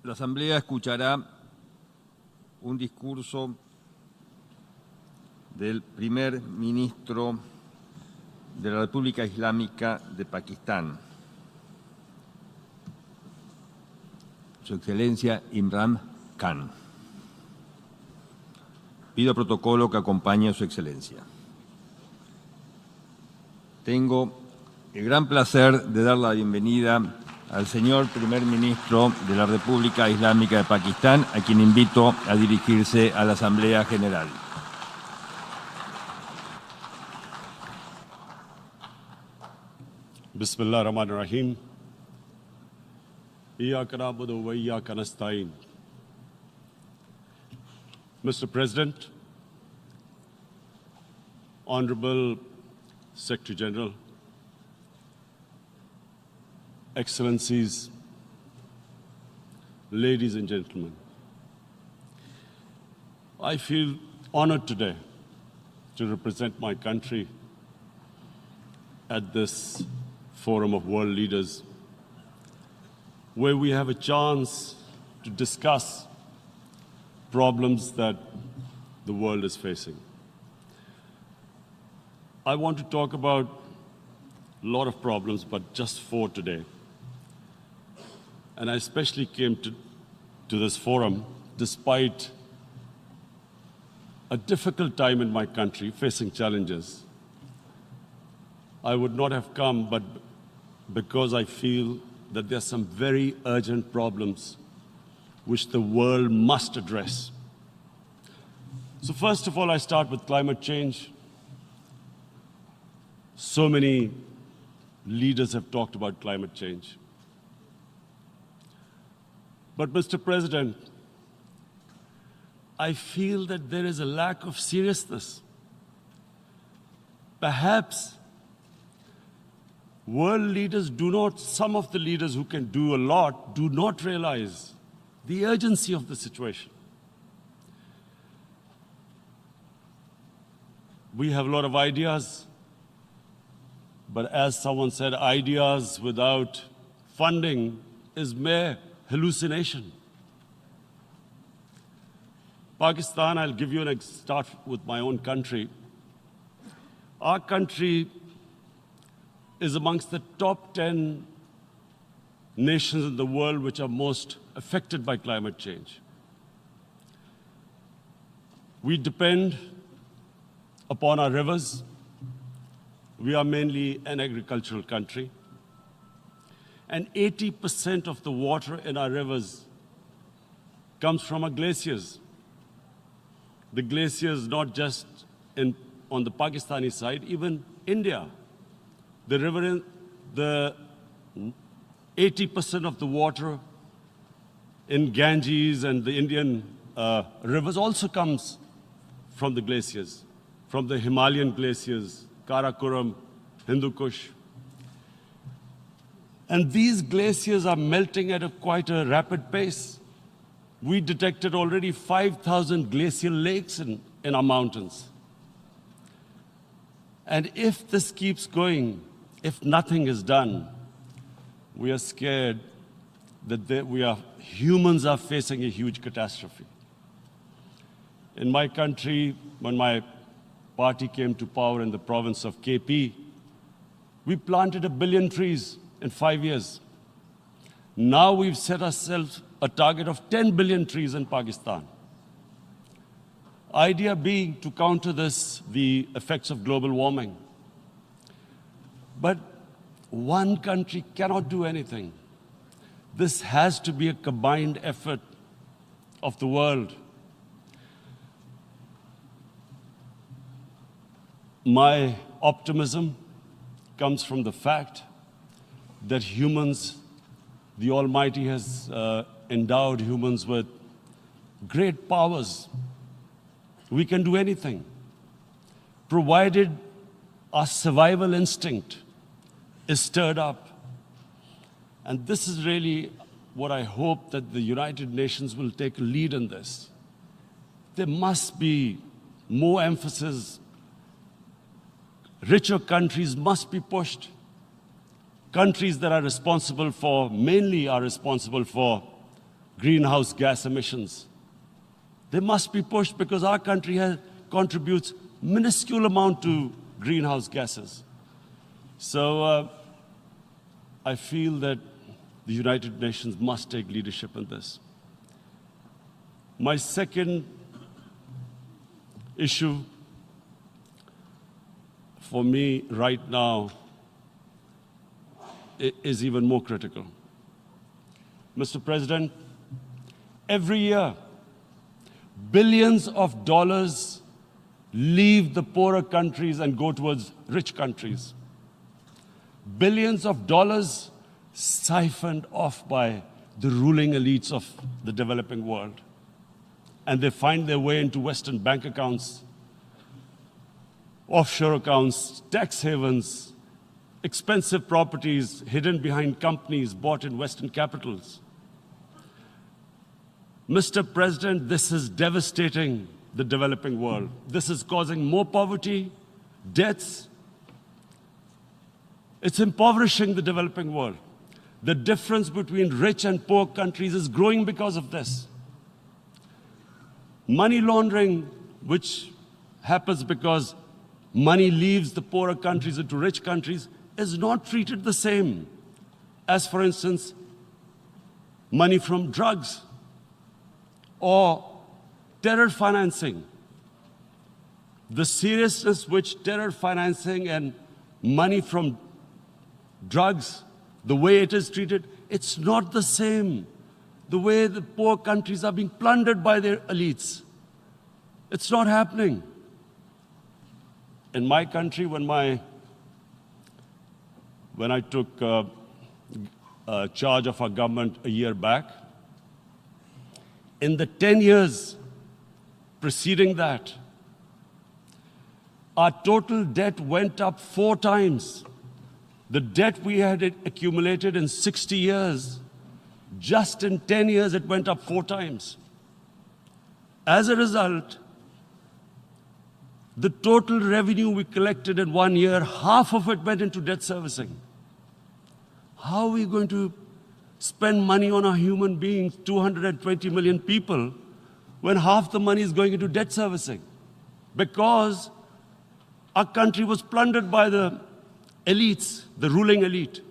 La Asamblea escuchará un discurso del primer ministro de la República Islámica de Pakistán, Su Excelencia Imran Khan. Pido protocolo que acompañe a Su Excelencia. Tengo el gran placer de dar la bienvenida al señor primer ministro de la República Islámica de Pakistán, a quien invito a dirigirse a la Asamblea General. Bismillah ar-Rahman ar-Rahim. Iyyaka na'budu wa iyyaka nasta'in. Mr. President, Honorable Secretary General, Excellencies, ladies and gentlemen, I feel honored today to represent my country at this forum of world leaders, where we have a chance to discuss problems that the world is facing. I want to talk about a lot of problems, but just 4 today. And I especially came to this forum despite a difficult time in my country, facing challenges. I would not have come, but because I feel that there are some very urgent problems which the world must address. So first of all, I start with climate change. So many leaders have talked about climate change. But Mr. President, I feel that there is a lack of seriousness. Perhaps world leaders some of the leaders who can do a lot, do not realize the urgency of the situation. We have a lot of ideas, but as someone said, ideas without funding is mere hallucination. Pakistan, I'll give you start with my own country. Our country is amongst the top 10 nations in the world which are most affected by climate change. We depend upon our rivers. We are mainly an agricultural country. And 80% of the water in our rivers comes from our glaciers. The glaciers, not just on the Pakistani side, even India. The 80% of the water in Ganges and the Indian rivers also comes from the glaciers, from the Himalayan glaciers, Karakoram, Hindu Kush. And these glaciers are melting at quite a rapid pace. We detected already 5,000 glacial lakes in our mountains. And if this keeps going, if nothing is done, we are scared that humans are facing a huge catastrophe. In my country, when my party came to power in the province of KP, we planted 1 billion trees in 5 years. Now we've set ourselves a target of 10 billion trees in Pakistan. Idea being to counter the effects of global warming. But one country cannot do anything. This has to be a combined effort of the world. My optimism comes from the fact that humans, the Almighty has endowed humans with great powers. We can do anything, provided our survival instinct is stirred up. And this is really what I hope that the United Nations will take a lead in this. There must be more emphasis. Richer countries must be pushed. Countries that are responsible for, mainly are responsible for greenhouse gas emissions. They must be pushed because our country contributes minuscule amount to greenhouse gases. So I feel that the United Nations must take leadership in this. My second issue for me right now is even more critical. Mr. President, every year, billions of dollars leave the poorer countries and go towards rich countries. Billions of dollars siphoned off by the ruling elites of the developing world. And they find their way into Western bank accounts, offshore accounts, tax havens, expensive properties hidden behind companies bought in Western capitals. Mr. President, this is devastating the developing world. This is causing more poverty, deaths. It's impoverishing the developing world. The difference between rich and poor countries is growing because of this. Money laundering, which happens because money leaves the poorer countries into rich countries, is not treated the same as, for instance, money from drugs or terror financing. The seriousness which terror financing and money from drugs, the way it is treated, it's not the same. The way the poor countries are being plundered by their elites. It's not happening. In my country, when I took charge of our government a year back, in the 10 years preceding that, our total debt went up 4 times. The debt we had accumulated in 60 years, just in 10 years, it went up 4 times. As a result, the total revenue we collected in 1 year, half of it went into debt servicing. How are we going to spend money on our human beings, 220 million people, when half the money is going into debt servicing? Because our country was plundered by the elites, the ruling elite.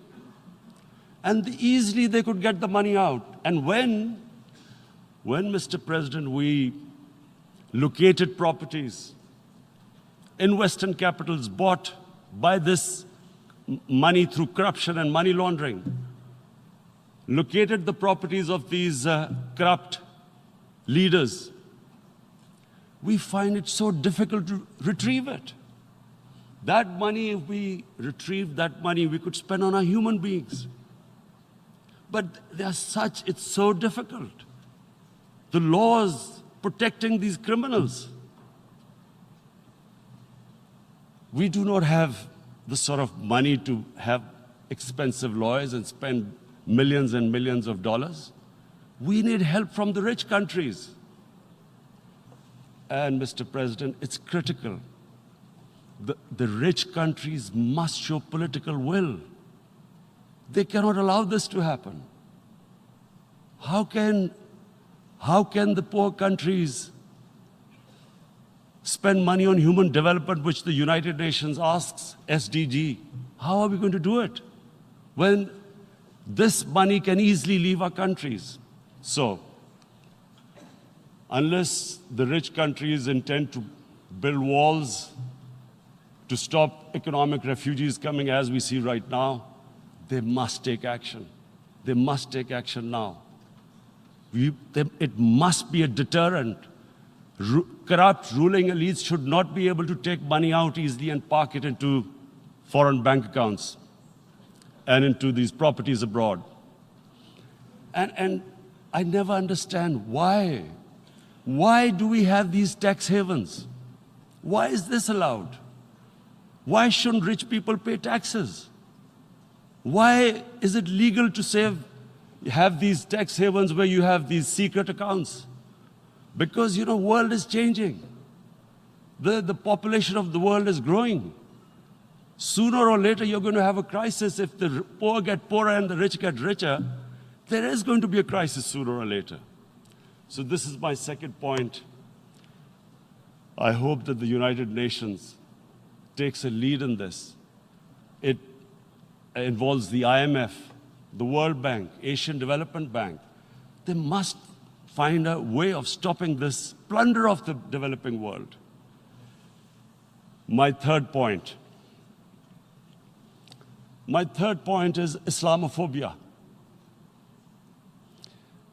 And easily they could get the money out. And when, Mr. President, we located properties in Western capitals bought by this money through corruption and money laundering, located the properties of these corrupt leaders, we find it so difficult to retrieve it. That money, if we retrieved that money, we could spend on our human beings. But it's so difficult. The laws protecting these criminals. We do not have the sort of money to have expensive lawyers and spend millions and millions of dollars. We need help from the rich countries. And Mr. President, it's critical. The rich countries must show political will. They cannot allow this to happen. How can the poor countries spend money on human development, which the United Nations asks, SDG? How are we going to do it when this money can easily leave our countries? So, unless the rich countries intend to build walls to stop economic refugees coming as we see right now, they must take action. They must take action now. It must be a deterrent. Corrupt ruling elites should not be able to take money out easily and park it into foreign bank accounts and into these properties abroad. And I never understand why. Why do we have these tax havens? Why is this allowed? Why shouldn't rich people pay taxes? Why is it legal to have these tax havens where you have these secret accounts? Because, the world is changing. The population of the world is growing. Sooner or later, you're going to have a crisis if the poor get poorer and the rich get richer. There is going to be a crisis sooner or later. So this is my second point. I hope that the United Nations takes a lead in this. It involves the IMF, the World Bank, Asian Development Bank. They must find a way of stopping this plunder of the developing world. My third point. My third point is Islamophobia.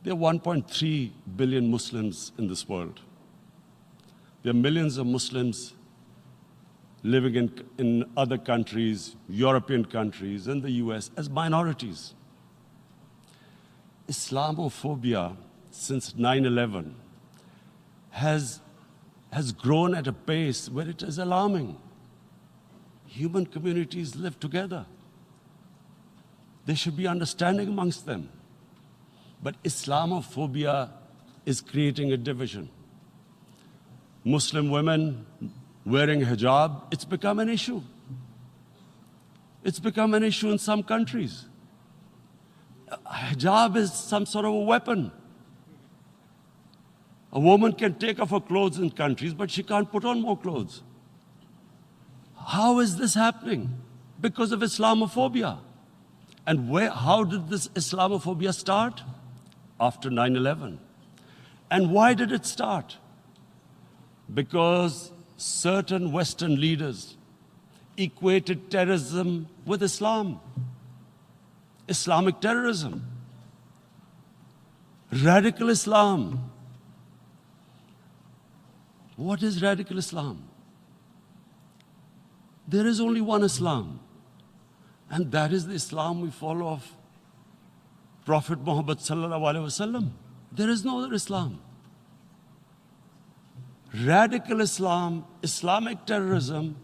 There are 1.3 billion Muslims in this world. There are millions of Muslims living in other countries, European countries, in the US, as minorities. Islamophobia, since 9/11, has grown at a pace where it is alarming. Human communities live together. There should be understanding amongst them. But Islamophobia is creating a division. Muslim women wearing hijab, it's become an issue. It's become an issue in some countries. Hijab is some sort of a weapon. A woman can take off her clothes in countries, but she can't put on more clothes. How is this happening? Because of Islamophobia. And how did this Islamophobia start? After 9/11. And why did it start? Because certain Western leaders equated terrorism with Islam. Islamic terrorism. Radical Islam. What is radical Islam? There is only one Islam. And that is the Islam we follow of Prophet Muhammad sallallahu alaihi wasallam. There is no other Islam. Radical Islam, Islamic terrorism,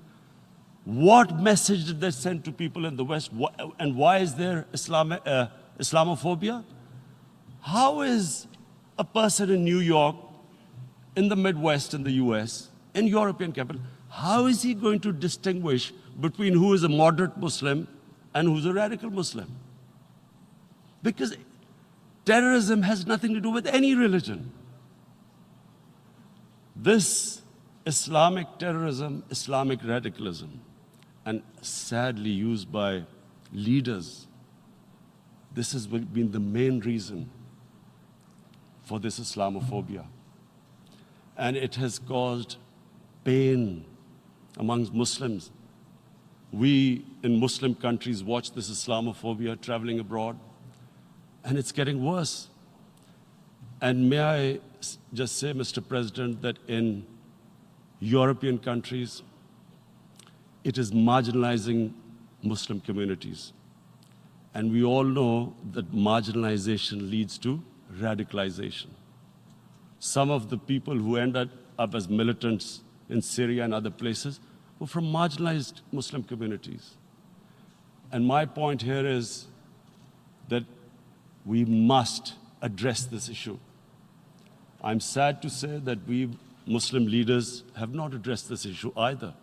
what message did they send to people in the West? And why is there Islamophobia? How is a person in New York, in the Midwest, in the US, in European capital, how is he going to distinguish between who is a moderate Muslim and who's a radical Muslim? Because terrorism has nothing to do with any religion. This Islamic terrorism, Islamic radicalism, and sadly used by leaders, this has been the main reason for this Islamophobia. And it has caused pain amongst Muslims. We in Muslim countries watch this Islamophobia traveling abroad, and it's getting worse. And may I just say, Mr. President, that in European countries, it is marginalizing Muslim communities. And we all know that marginalization leads to radicalization. Some of the people who ended up as militants in Syria and other places were from marginalized Muslim communities. And my point here is that we must address this issue. I'm sad to say that we Muslim leaders have not addressed this issue either.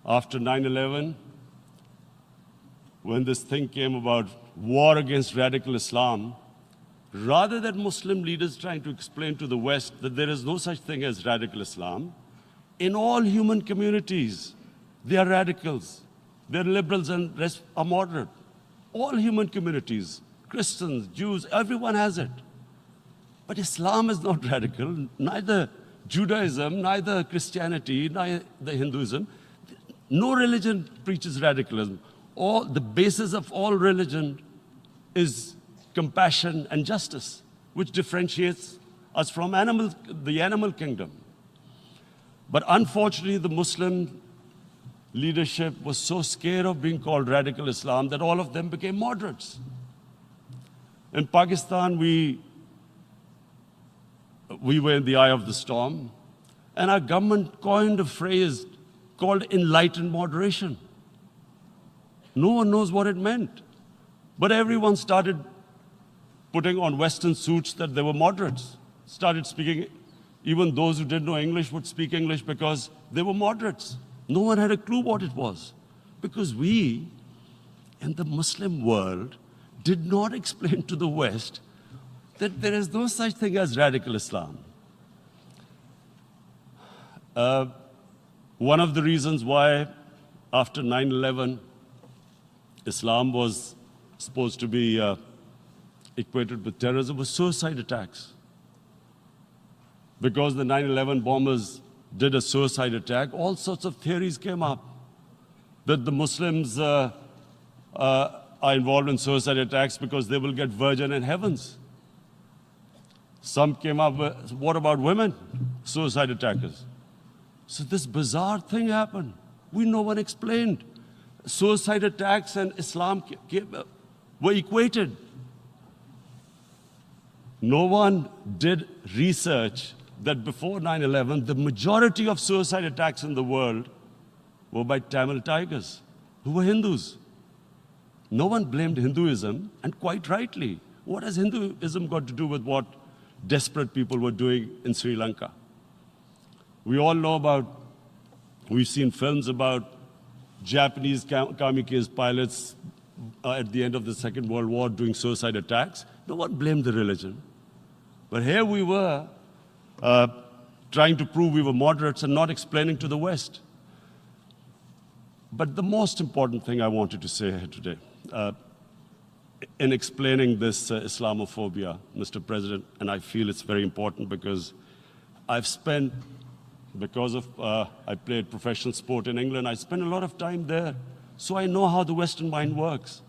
After 9/11, when this thing came about war against radical Islam, rather than Muslim leaders trying to explain to the West that there is no such thing as radical Islam, in all human communities, they are radicals. They're liberals and rest are moderate. All human communities, Christians, Jews, everyone has it. But Islam is not radical, neither Judaism, neither Christianity, neither Hinduism. No religion preaches radicalism. The basis of all religion is compassion and justice, which differentiates us from the animal kingdom. But unfortunately, the Muslim leadership was so scared of being called radical Islam that all of them became moderates. In Pakistan, we were in the eye of the storm, and our government coined a phrase called enlightened moderation. No one knows what it meant, but everyone started putting on Western suits that they were moderates, started speaking. Even those who didn't know English would speak English because they were moderates. No one had a clue what it was. Because we, in the Muslim world, did not explain to the West that there is no such thing as radical Islam. One of the reasons why after 9/11, Islam was supposed to be equated with terrorism was suicide attacks. Because the 9/11 bombers did a suicide attack, all sorts of theories came up that the Muslims are involved in suicide attacks because they will get virgin in heavens. Some came up with, what about women, suicide attackers? So this bizarre thing happened. No one explained. Suicide attacks and Islam were equated. No one did research that before 9/11, the majority of suicide attacks in the world were by Tamil Tigers, who were Hindus. No one blamed Hinduism, and quite rightly. What has Hinduism got to do with what desperate people were doing in Sri Lanka? We all know we've seen films about Japanese kamikaze pilots at the end of the Second World War doing suicide attacks. No one blamed the religion. But here we were trying to prove we were moderates and not explaining to the West. But the most important thing I wanted to say here today, in explaining this Islamophobia, Mr. President, and I feel it's very important because I've spent, because of I played professional sport in England, I spent a lot of time there. So I know how the Western mind works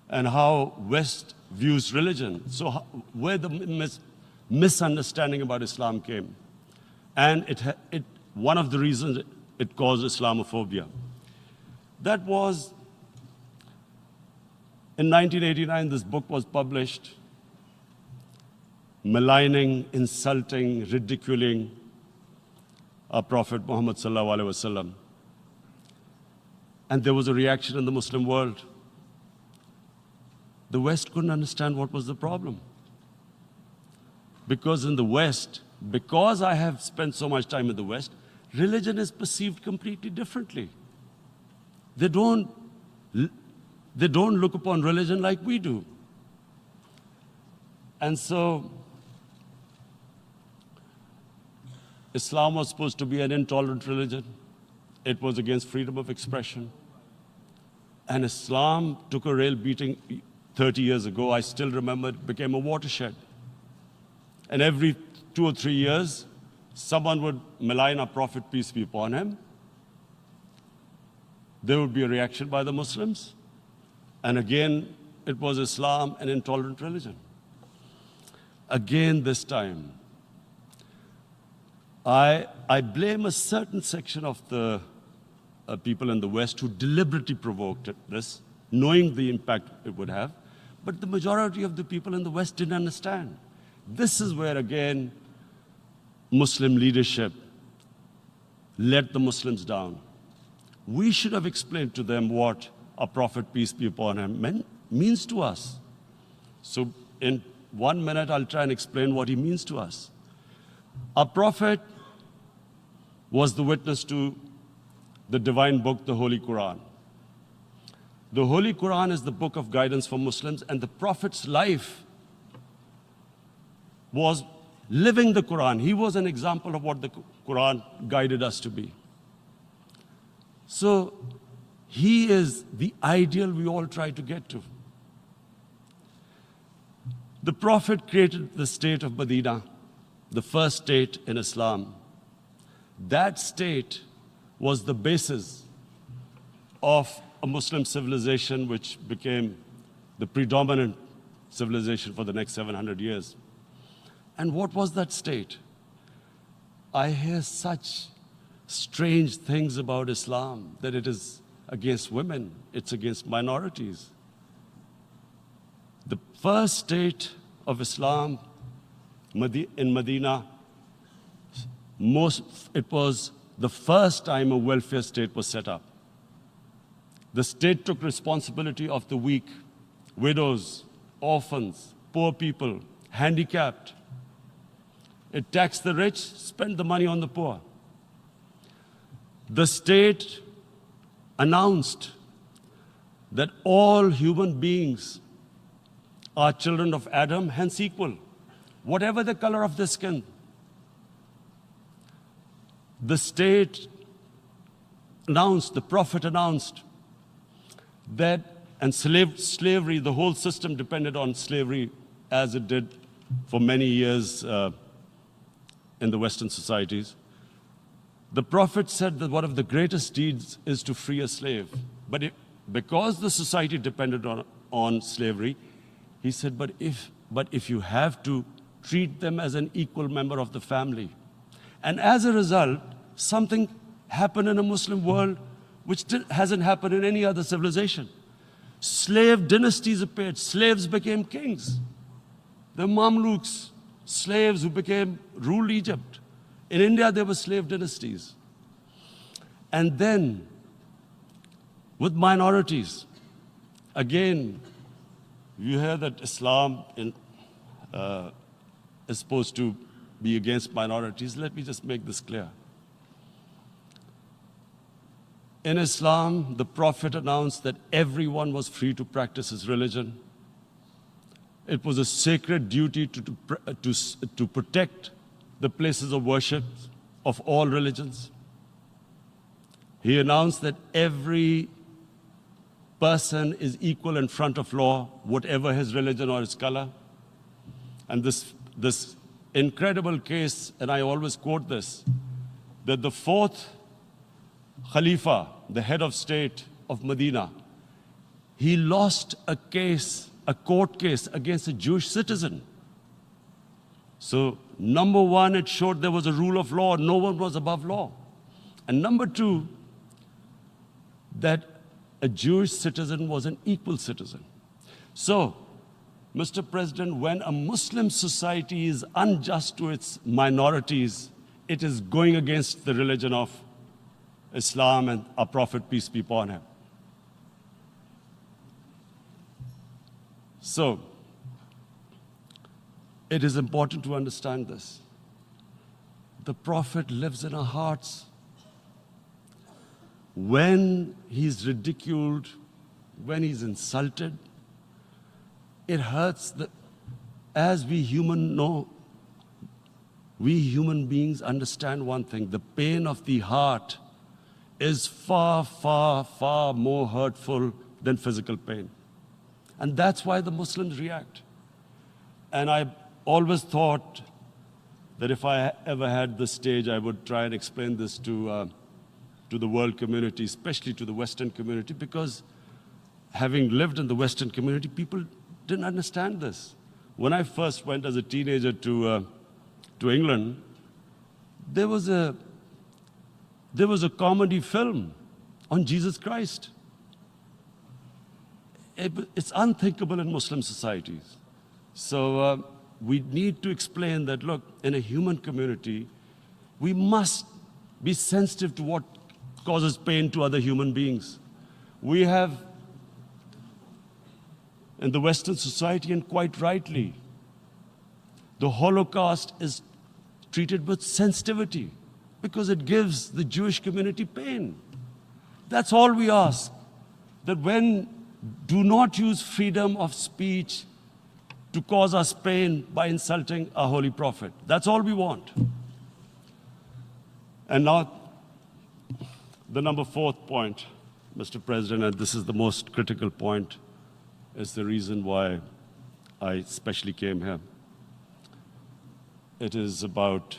and how West views religion. So where the misunderstanding about Islam came. And one of the reasons it caused Islamophobia. That was, in 1989, this book was published, maligning, insulting, ridiculing our Prophet Muhammad sallallahu alaihi wasallam. And there was a reaction in the Muslim world. The West couldn't understand what was the problem. Because in the West, because I have spent so much time in the West, religion is perceived completely differently. They don't look upon religion like we do. And so, Islam was supposed to be an intolerant religion. It was against freedom of expression. And Islam took a real beating 30 years ago. I still remember it became a watershed. And every 2 or 3 years, someone would malign our Prophet, peace be upon him. There would be a reaction by the Muslims. And again, it was Islam, an intolerant religion. Again, this time, I blame a certain section of the people in the West who deliberately provoked this, knowing the impact it would have. But the majority of the people in the West didn't understand. This is where, again, Muslim leadership let the Muslims down. We should have explained to them what our Prophet, peace be upon him, means to us. So in 1 minute, I'll try and explain what he means to us. Our Prophet was the witness to the divine book, the Holy Quran. The Holy Quran is the book of guidance for Muslims, and the Prophet's life was living the Quran. He was an example of what the Quran guided us to be. So he is the ideal we all try to get to. The Prophet created the state of Medina, the first state in Islam. That state was the basis of a Muslim civilization which became the predominant civilization for the next 700 years. And what was that state? I hear such strange things about Islam, that it is against women, it's against minorities. The first state of Islam in Medina, it was the first time a welfare state was set up. The state took responsibility of the weak, widows, orphans, poor people, handicapped. It taxed the rich, spent the money on the poor. The state announced that all human beings are children of Adam, hence equal, whatever the color of their skin. The state announced, the Prophet announced that, and slavery, the whole system depended on slavery as it did for many years in the Western societies. The Prophet said that one of the greatest deeds is to free a slave. But because the society depended on slavery, he said, but if you have to, treat them as an equal member of the family. And as a result, something happened in a Muslim world which hasn't happened in any other civilization. Slave dynasties appeared. Slaves became kings. The Mamluks, slaves who ruled Egypt. In India, there were slave dynasties. And then, with minorities, again, you hear that Islam is supposed to be against minorities. Let me just make this clear. In Islam, the Prophet announced that everyone was free to practice his religion. It was a sacred duty to protect the places of worship of all religions. He announced that every person is equal in front of law, whatever his religion or his color. And this incredible case, and I always quote this, that the fourth Khalifa, the head of state of Medina, he lost a court case against a Jewish citizen. So, number one, it showed there was a rule of law, no one was above law. And number two, that a Jewish citizen was an equal citizen. So, Mr. President, when a Muslim society is unjust to its minorities, it is going against the religion of Islam and our Prophet, peace be upon him. So, it is important to understand this. The Prophet lives in our hearts. When he's ridiculed, when he's insulted, it hurts. As we human beings understand one thing, the pain of the heart is far, far, far more hurtful than physical pain. And that's why the Muslims react. And I always thought that if I ever had the stage, I would try and explain this to the world community, especially to the Western community, because having lived in the Western community, people didn't understand this. When I first went as a teenager to England, there was a comedy film on Jesus Christ. It's unthinkable in Muslim societies. So we need to explain that, look, in a human community, we must be sensitive to what causes pain to other human beings. We have, in the Western society, and quite rightly, the Holocaust is treated with sensitivity because it gives the Jewish community pain. That's all we ask. That do not use freedom of speech to cause us pain by insulting our Holy Prophet. That's all we want. And now, the number fourth point, Mr. President, and this is the most critical point, is the reason why I especially came here. It is about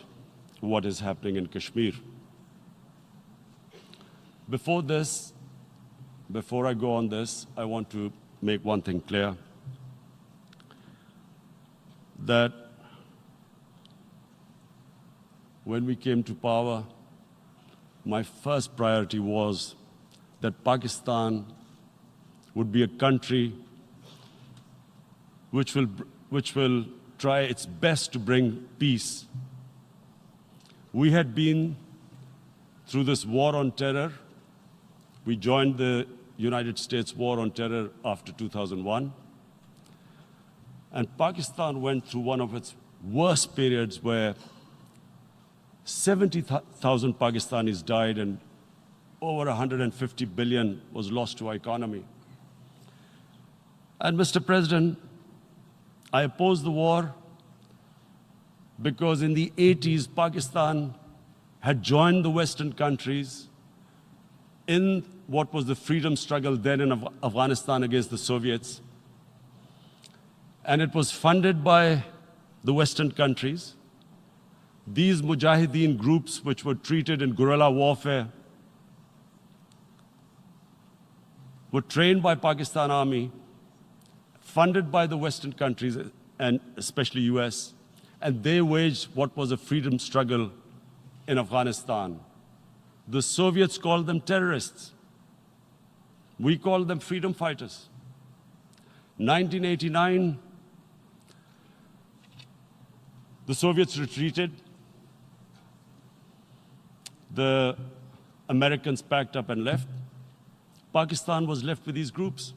what is happening in Kashmir. Before I go on this, I want to make one thing clear, that when we came to power, my first priority was that Pakistan would be a country which will try its best to bring peace. We had been through this war on terror. We joined the United States war on terror after 2001. And Pakistan went through one of its worst periods where 70,000 Pakistanis died and over 150 billion was lost to our economy. And Mr. President, I opposed the war because in the 80s, Pakistan had joined the Western countries in what was the freedom struggle then in Afghanistan against the Soviets. And it was funded by the Western countries. These Mujahideen groups, which were treated in guerrilla warfare, were trained by Pakistan Army, funded by the Western countries, and especially US, and they waged what was a freedom struggle in Afghanistan. The Soviets called them terrorists. We called them freedom fighters. 1989, the Soviets retreated. The Americans packed up and left. Pakistan was left with these groups.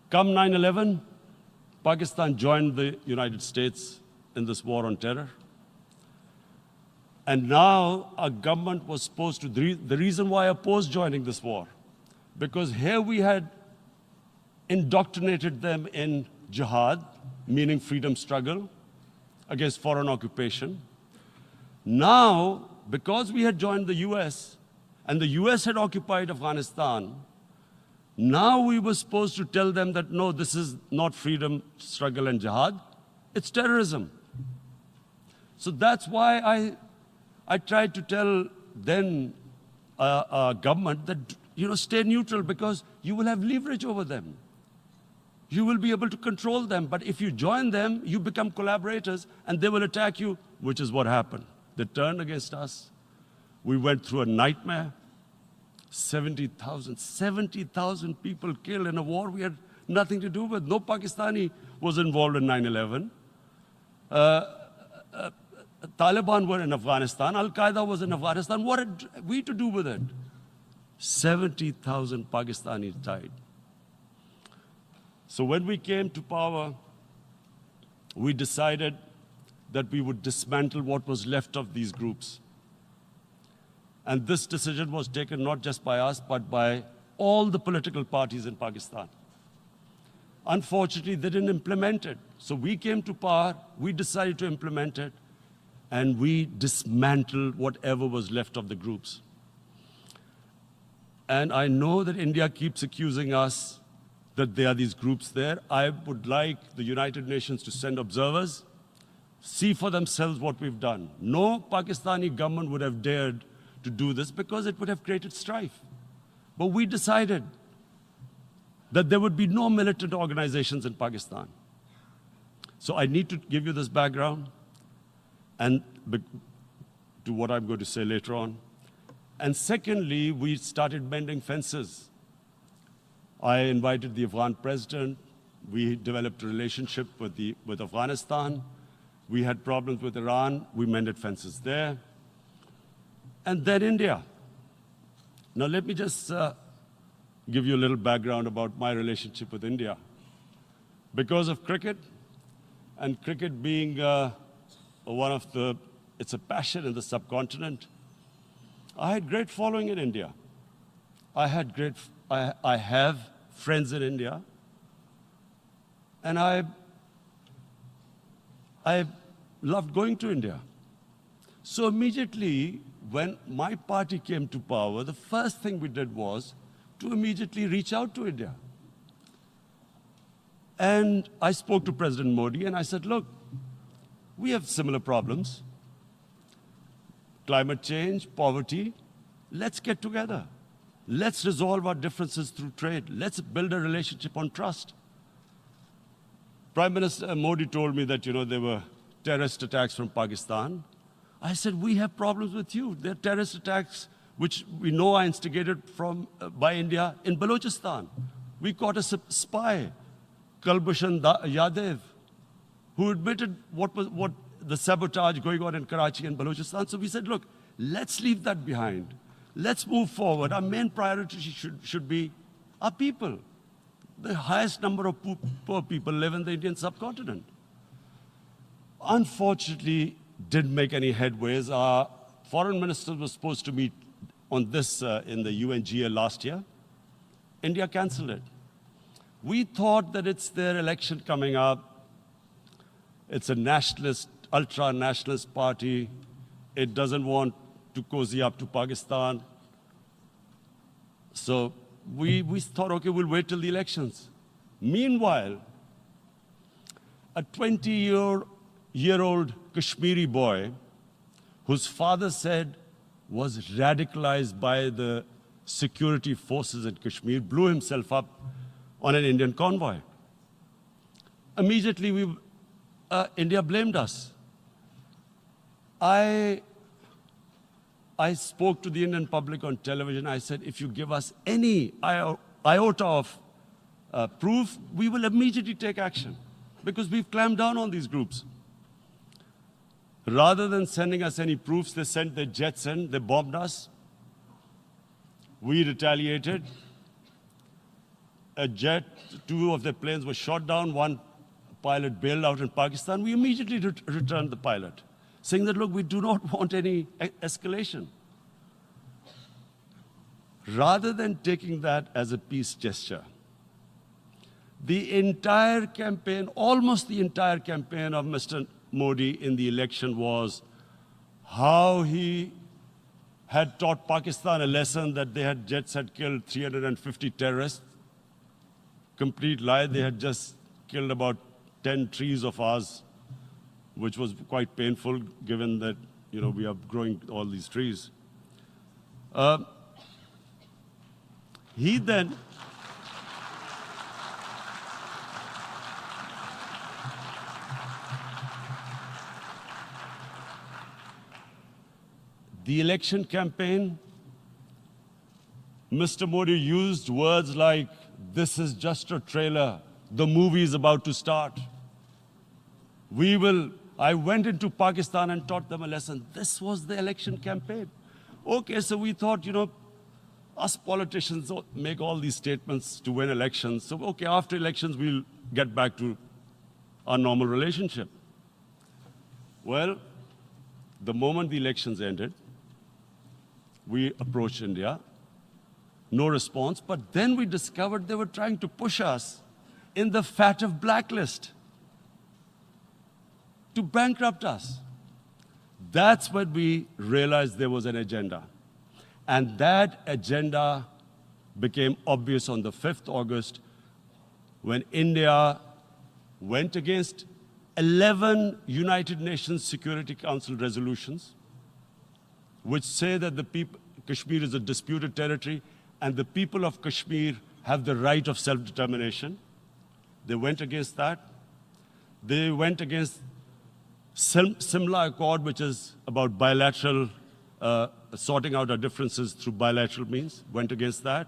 Come 9/11, Pakistan joined the United States in this war on terror. And now our government was supposed to, the reason why I opposed joining this war, because here we had indoctrinated them in jihad, meaning freedom struggle against foreign occupation. Now, because we had joined the US, and the US had occupied Afghanistan, now we were supposed to tell them that, no, this is not freedom struggle and jihad, it's terrorism. So that's why I tried to tell then government that, stay neutral because you will have leverage over them. You will be able to control them. But if you join them, you become collaborators and they will attack you, which is what happened. They turned against us. We went through a nightmare. 70,000 people killed in a war we had nothing to do with. No Pakistani was involved in 9/11. Taliban were in Afghanistan. Al-Qaeda was in Afghanistan. What had we to do with it? 70,000 Pakistanis died. So when we came to power, we decided that we would dismantle what was left of these groups. And this decision was taken not just by us, but by all the political parties in Pakistan. Unfortunately, they didn't implement it. So we came to power, we decided to implement it, and we dismantled whatever was left of the groups. And I know that India keeps accusing us that there are these groups there. I would like the United Nations to send observers, see for themselves what we've done. No Pakistani government would have dared to do this because it would have created strife. But we decided that there would be no militant organizations in Pakistan. So I need to give you this background and to what I'm going to say later on. And secondly, we started mending fences. I invited the Afghan president. We developed a relationship with Afghanistan. We had problems with Iran. We mended fences there. And then India. Now let me just give you a little background about my relationship with India. Because of cricket, and cricket being it's a passion in the subcontinent, I had great following in India. I have friends in India, and I loved going to India. So immediately, when my party came to power, the first thing we did was to immediately reach out to India. And I spoke to President Modi and I said, look, we have similar problems. Climate change, poverty, let's get together. Let's resolve our differences through trade. Let's build a relationship on trust. Prime Minister Modi told me that, there were terrorist attacks from Pakistan. I said, we have problems with you. There are terrorist attacks which we know are instigated by India in Balochistan. We caught a spy, Kulbhushan Yadav, who admitted what the sabotage going on in Karachi and Balochistan. So we said, look, let's leave that behind. Let's move forward. Our main priority should be our people. The highest number of poor people live in the Indian subcontinent. Unfortunately, didn't make any headways. Our foreign ministers were supposed to meet on this in the UNGA last year. India canceled it. We thought that it's their election coming up. It's a nationalist, ultra-nationalist party. It doesn't want to cozy up to Pakistan. So we thought, okay, we'll wait till the elections. Meanwhile, a 20-year-old Kashmiri boy, whose father said was radicalized by the security forces in Kashmir, blew himself up on an Indian convoy. Immediately, India blamed us. I spoke to the Indian public on television. I said, if you give us any iota of proof, we will immediately take action, because we've clamped down on these groups. Rather than sending us any proofs, they sent their jets in, they bombed us. We retaliated. A jet, 2 of their planes were shot down, 1 pilot bailed out in Pakistan. We immediately returned the pilot, saying that, look, we do not want any escalation. Rather than taking that as a peace gesture, the entire campaign, almost the entire campaign of Mr. Modi in the election was how he had taught Pakistan a lesson that jets had killed 350 terrorists. Complete lie. They had just killed about 10 trees of ours, which was quite painful given that, we are growing all these trees. He then the election campaign, Mr. Modi used words like, this is just a trailer, the movie is about to start. I went into Pakistan and taught them a lesson. This was the election campaign. Okay, so we thought, us politicians make all these statements to win elections. So, okay, after elections, we'll get back to our normal relationship. Well, the moment the elections ended, we approached India, no response, but then we discovered they were trying to push us in the FATF blacklist to bankrupt us. That's when we realized there was an agenda. And that agenda became obvious on the 5th August when India went against 11 United Nations Security Council resolutions, which say that Kashmir is a disputed territory and the people of Kashmir have the right of self-determination. They went against that. They went against Simla Accord, which is about bilateral, sorting out our differences through bilateral means, went against that.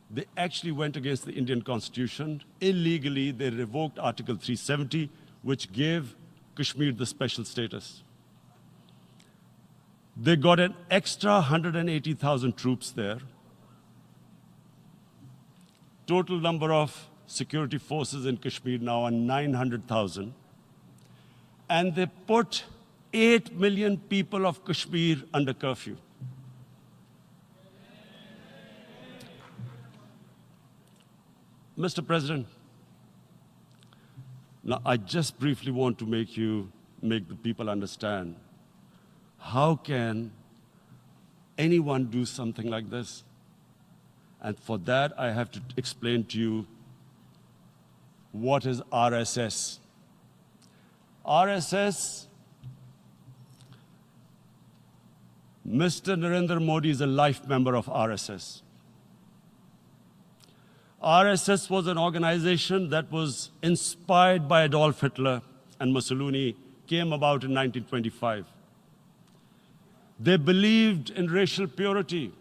They actually went against the Indian Constitution. Illegally, they revoked Article 370, which gave Kashmir the special status. They got an extra 180,000 troops there. Total number of security forces in Kashmir now are 900,000. And they put 8 million people of Kashmir under curfew. Mr. President, now I just briefly want to make the people understand, how can anyone do something like this? And for that, I have to explain to you what is RSS. RSS, Mr. Narendra Modi is a life member of RSS. RSS was an organization that was inspired by Adolf Hitler and Mussolini, came about in 1925. They believed in racial purity,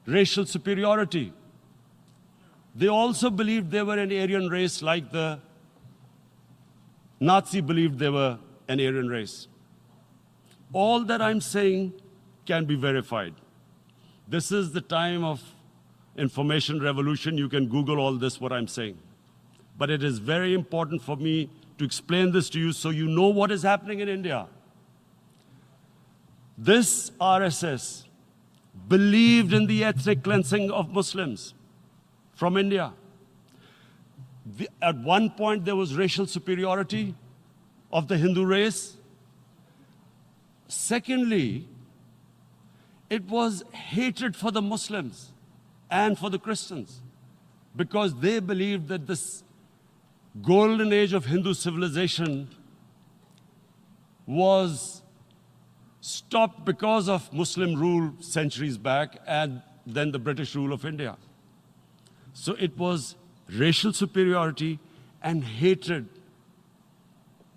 racial superiority. They also believed they were an Aryan race like the Nazi believed they were an Aryan race. All that I'm saying can be verified. This is the time of information revolution. You can Google all this, what I'm saying. But it is very important for me to explain this to you so you know what is happening in India. This RSS believed in the ethnic cleansing of Muslims from India. At one point, there was racial superiority of the Hindu race. Secondly, it was hatred for the Muslims and for the Christians, because they believed that this golden age of Hindu civilization was stopped because of Muslim rule centuries back and then the British rule of India. So it was racial superiority and hatred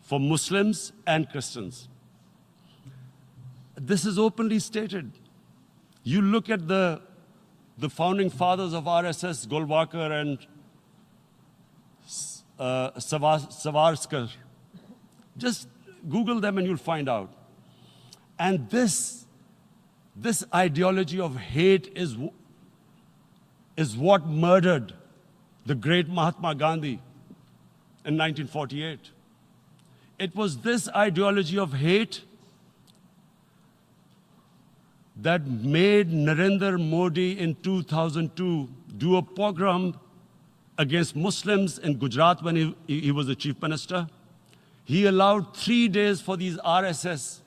for Muslims and Christians. This is openly stated. You look at the founding fathers of RSS, Golwalkar and Savarkar. Just Google them and you'll find out. And this ideology of hate is what murdered the great Mahatma Gandhi in 1948. It was this ideology of hate that made Narendra Modi in 2002 do a pogrom against Muslims in Gujarat when he was the chief minister. He allowed 3 days for these RSS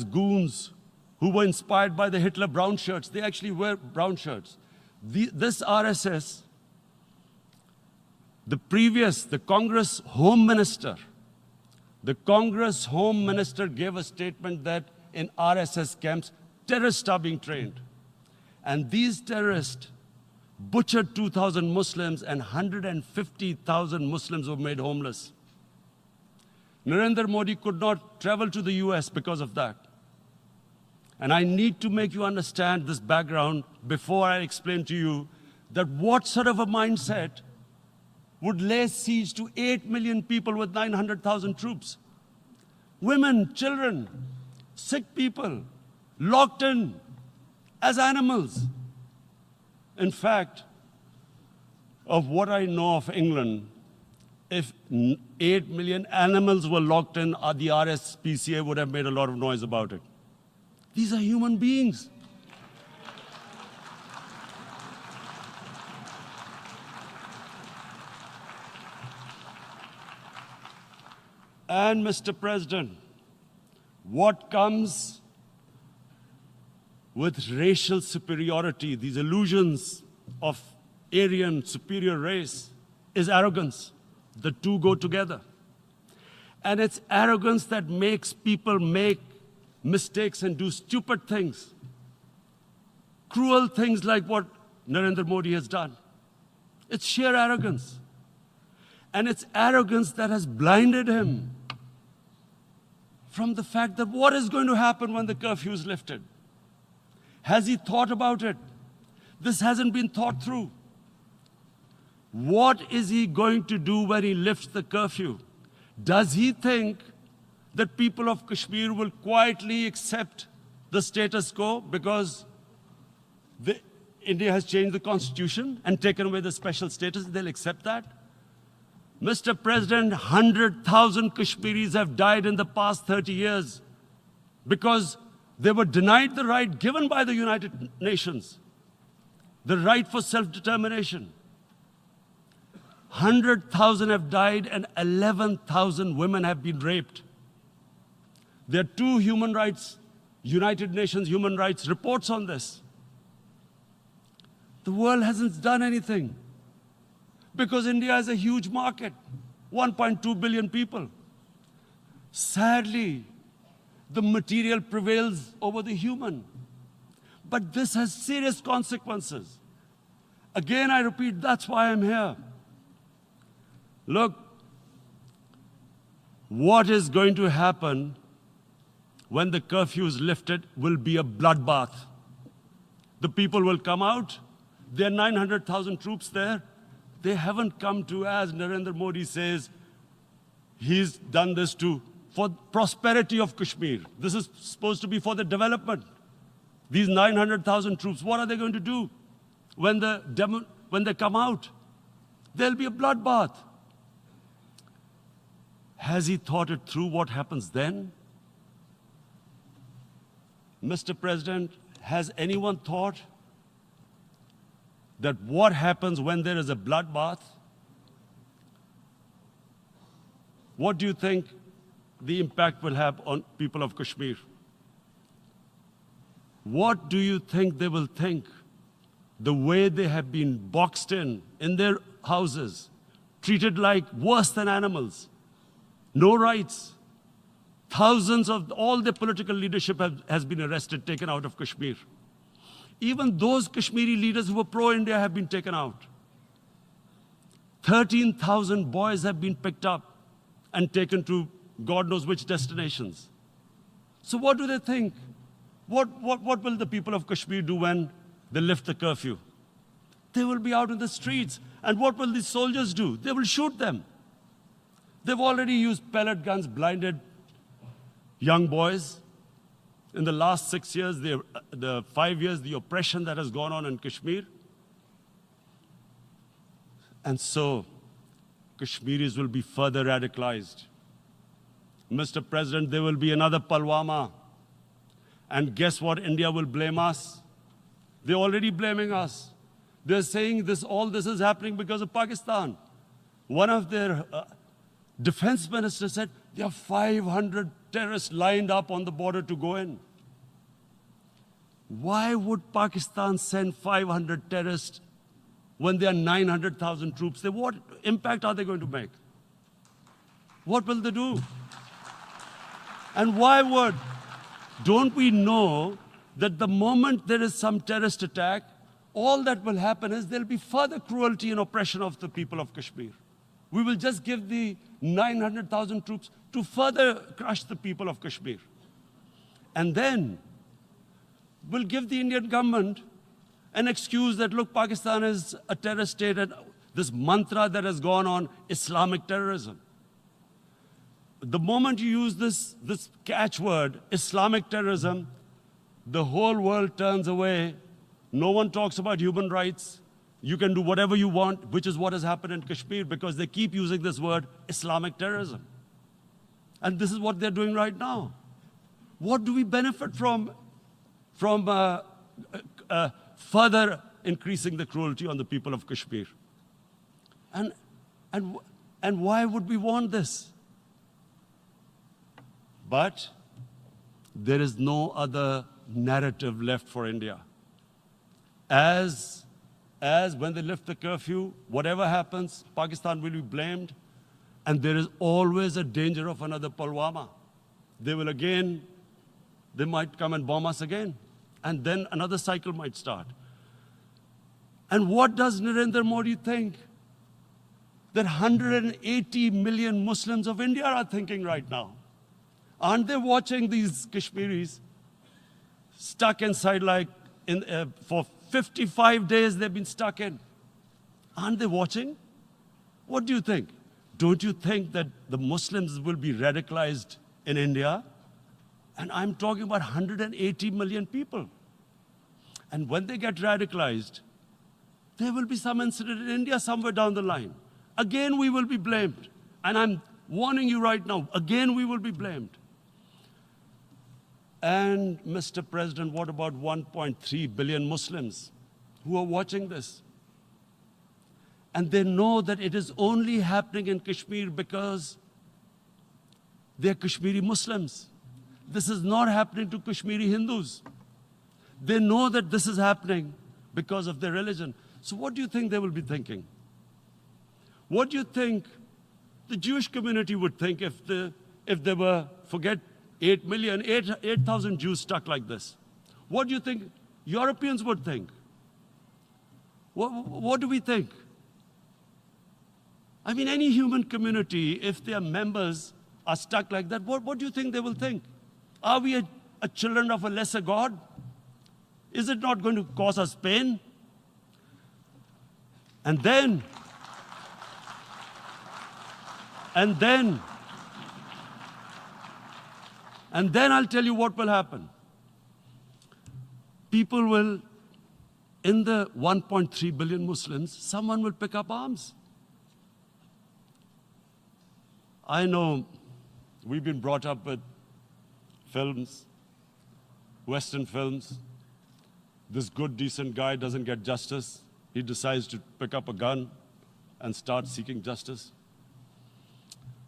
goons who were inspired by the Hitler brown shirts. They actually wear brown shirts. This RSS, the Congress Home Minister gave a statement that in RSS camps, terrorists are being trained. And these terrorists butchered 2,000 Muslims and 150,000 Muslims were made homeless. Narendra Modi could not travel to the US because of that. And I need to make you understand this background before I explain to you that what sort of a mindset would lay siege to 8 million people with 900,000 troops. Women, children, sick people, locked in as animals. In fact, of what I know of England, if 8 million animals were locked in, the RSPCA would have made a lot of noise about it. These are human beings. And Mr. President, what comes with racial superiority, these illusions of Aryan superior race, is arrogance. The two go together. And it's arrogance that makes people make mistakes and do stupid things. Cruel things like what Narendra Modi has done. It's sheer arrogance. And it's arrogance that has blinded him from the fact that what is going to happen when the curfew is lifted? Has he thought about it? This hasn't been thought through. What is he going to do when he lifts the curfew? Does he think that people of Kashmir will quietly accept the status quo because India has changed the constitution and taken away the special status? They'll accept that? Mr. President, 100,000 Kashmiris have died in the past 30 years because they were denied the right given by the United Nations, the right for self-determination. 100,000 have died and 11,000 women have been raped. There are 2 United Nations human rights reports on this. The world hasn't done anything because India is a huge market, 1.2 billion people. Sadly, the material prevails over the human. But this has serious consequences. Again, I repeat, that's why I'm here. Look, what is going to happen when the curfew is lifted will be a bloodbath. The people will come out. There are 900,000 troops there. They haven't come to, as Narendra Modi says, he's done this for prosperity of Kashmir. This is supposed to be for the development. These 900,000 troops, what are they going to do when they come out? There'll be a bloodbath. Has he thought it through what happens then? Mr. President, has anyone thought that what happens when there is a bloodbath? What do you think the impact will have on people of Kashmir? What do you think they will think? The way they have been boxed in their houses, treated like worse than animals, no rights. Thousands of all the political leadership has been arrested, taken out of Kashmir. Even those Kashmiri leaders who were pro-India have been taken out. 13,000 boys have been picked up and taken to God knows which destinations. So what do they think? What will the people of Kashmir do when they lift the curfew? They will be out in the streets. And what will these soldiers do? They will shoot them. They've already used pellet guns, blinded young boys. In the last 6 years, the 5 years, the oppression that has gone on in Kashmir. And so, Kashmiris will be further radicalized. Mr. President, there will be another Pulwama. And guess what? India will blame us. They're already blaming us. They're saying all this is happening because of Pakistan. One of their defense ministers said, there are 500 terrorists lined up on the border to go in. Why would Pakistan send 500 terrorists when there are 900,000 troops? What impact are they going to make? What will they do? And why would? Don't we know that the moment there is some terrorist attack, all that will happen is there'll be further cruelty and oppression of the people of Kashmir. We will just give the 900,000 troops to further crush the people of Kashmir. And then we'll give the Indian government an excuse that, look, Pakistan is a terrorist state, and this mantra that has gone on, Islamic terrorism. The moment you use this catchword, Islamic terrorism, the whole world turns away. No one talks about human rights. You can do whatever you want, which is what has happened in Kashmir, because they keep using this word, Islamic terrorism. And this is what they're doing right now. What do we benefit from further increasing the cruelty on the people of Kashmir? And why would we want this? But there is no other narrative left for India. As when they lift the curfew, whatever happens, Pakistan will be blamed, and there is always a danger of another Pulwama. They might come and bomb us again, and then another cycle might start. And what does Narendra Modi think? That 180 million Muslims of India are thinking right now. Aren't they watching these Kashmiris stuck inside for 55 days they've been stuck in? Aren't they watching? What do you think? Don't you think that the Muslims will be radicalized in India? And I'm talking about 180 million people. And when they get radicalized, there will be some incident in India somewhere down the line. Again, we will be blamed. And I'm warning you right now, again, we will be blamed. And Mr. President, what about 1.3 billion Muslims who are watching this? And they know that it is only happening in Kashmir because they're Kashmiri Muslims. This is not happening to Kashmiri Hindus. They know that this is happening because of their religion. So what do you think they will be thinking? What do you think the Jewish community would think if they were, forget 8,000 Jews stuck like this? What do you think Europeans would think? What do we think? I mean, any human community, if their members are stuck like that, what do you think they will think? Are we a children of a lesser God? Is it not going to cause us pain? And then I'll tell you what will happen. People will, in the 1.3 billion Muslims, someone will pick up arms. I know we've been brought up with films, Western films. This good, decent guy doesn't get justice. he decides to pick up a gun and start seeking justice.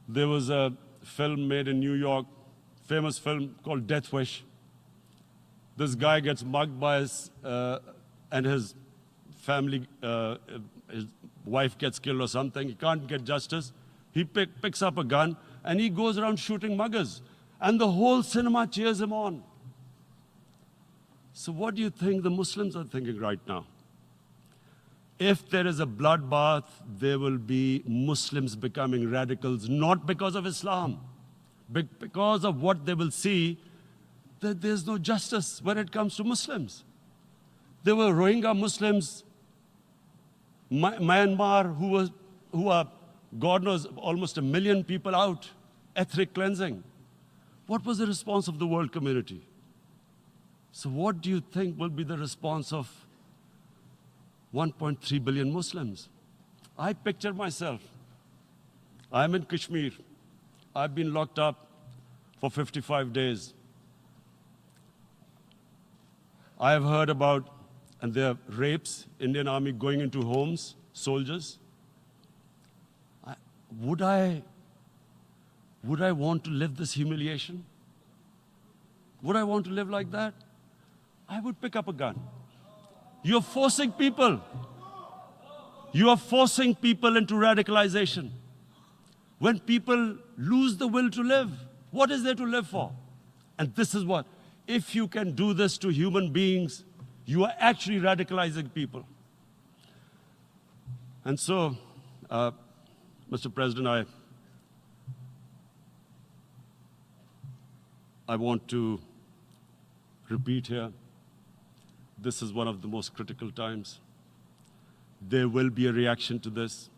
There was a film made in New York, famous film called Death Wish. This guy gets mugged by and his family, his wife gets killed or something. He can't get justice. He picks up a gun and he goes around shooting muggers. And the whole cinema cheers him on. So what do you think the Muslims are thinking right now? If there is a bloodbath, there will be Muslims becoming radicals, not because of Islam, but because of what they will see, that there's no justice when it comes to Muslims. There were Rohingya Muslims, Myanmar, who are, God knows, almost 1 million people out, ethnic cleansing. What was the response of the world community? So what do you think will be the response of 1.3 billion Muslims? I picture myself. I'm in Kashmir. I've been locked up for 55 days. I have heard about, and there are rapes, Indian Army going into homes, soldiers. Would I want to live this humiliation? Would I want to live like that? I would pick up a gun. You're forcing people. You are forcing people into radicalization. When people lose the will to live, what is there to live for? And this is what, if you can do this to human beings, you are actually radicalizing people. And so, Mr. President, I want to repeat here, this is one of the most critical times. There will be a reaction to this.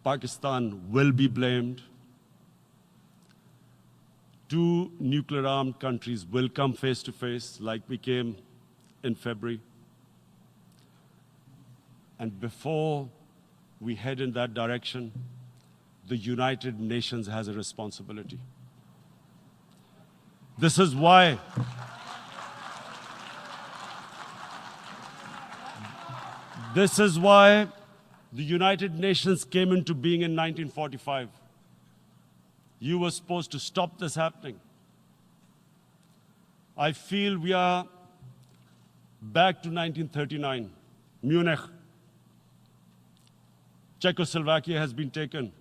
Pakistan will be blamed. 2 nuclear-armed countries will come face to face like we came in February. And before we head in that direction, the United Nations has a responsibility. This is why the United Nations came into being in 1945. You were supposed to stop this happening. I feel we are back to 1939, Munich. Czechoslovakia has been taken,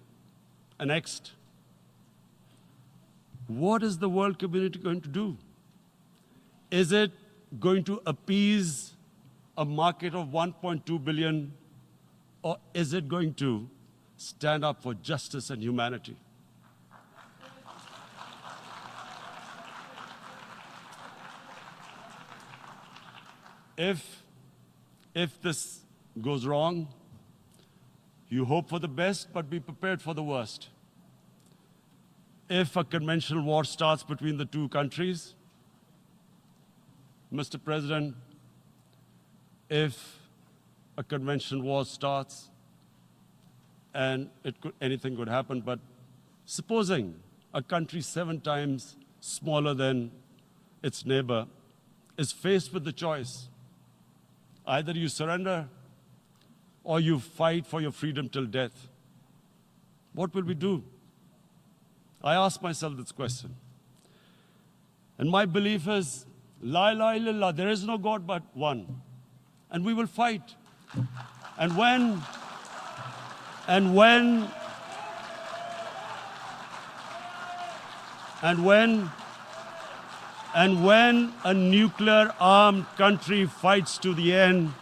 annexed. What is the world community going to do? Is it going to appease a market of 1.2 billion, or is it going to stand up for justice and humanity? If this goes wrong, you hope for the best, but be prepared for the worst. If a conventional war starts between the 2 countries, Mr. President, if a conventional war starts, and anything could happen, but supposing a country 7 times smaller than its neighbor is faced with the choice, either you surrender or you fight for your freedom till death, what will we do? I ask myself this question. And my belief is, La ilaha illallah, there is no God but one. And we will fight. And when a nuclear-armed country fights to the end,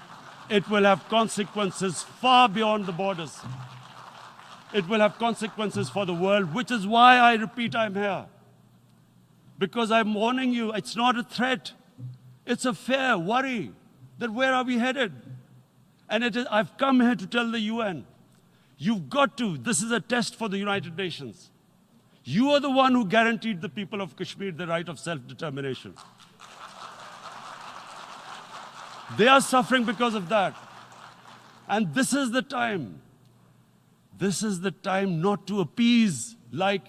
it will have consequences far beyond the borders. It will have consequences for the world, which is why I repeat I'm here. Because I'm warning you, it's not a threat. It's a fair worry that where are we headed? And I've come here to tell the UN, you've got to, this is a test for the United Nations. You are the one who guaranteed the people of Kashmir the right of self-determination. They are suffering because of that. And this is the time. This is the time not to appease like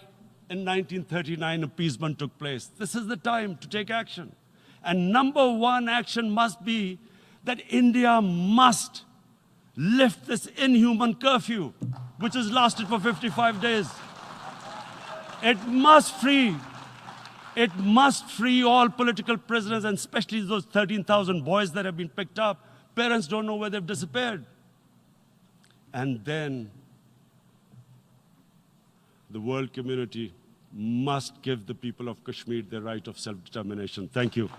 in 1939 appeasement took place. This is the time to take action. And number 1 action must be that India must lift this inhuman curfew, which has lasted for 55 days. It must free all political prisoners, and especially those 13,000 boys that have been picked up. Parents don't know where they've disappeared. And then the world community must give the people of Kashmir their right of self-determination. Thank you.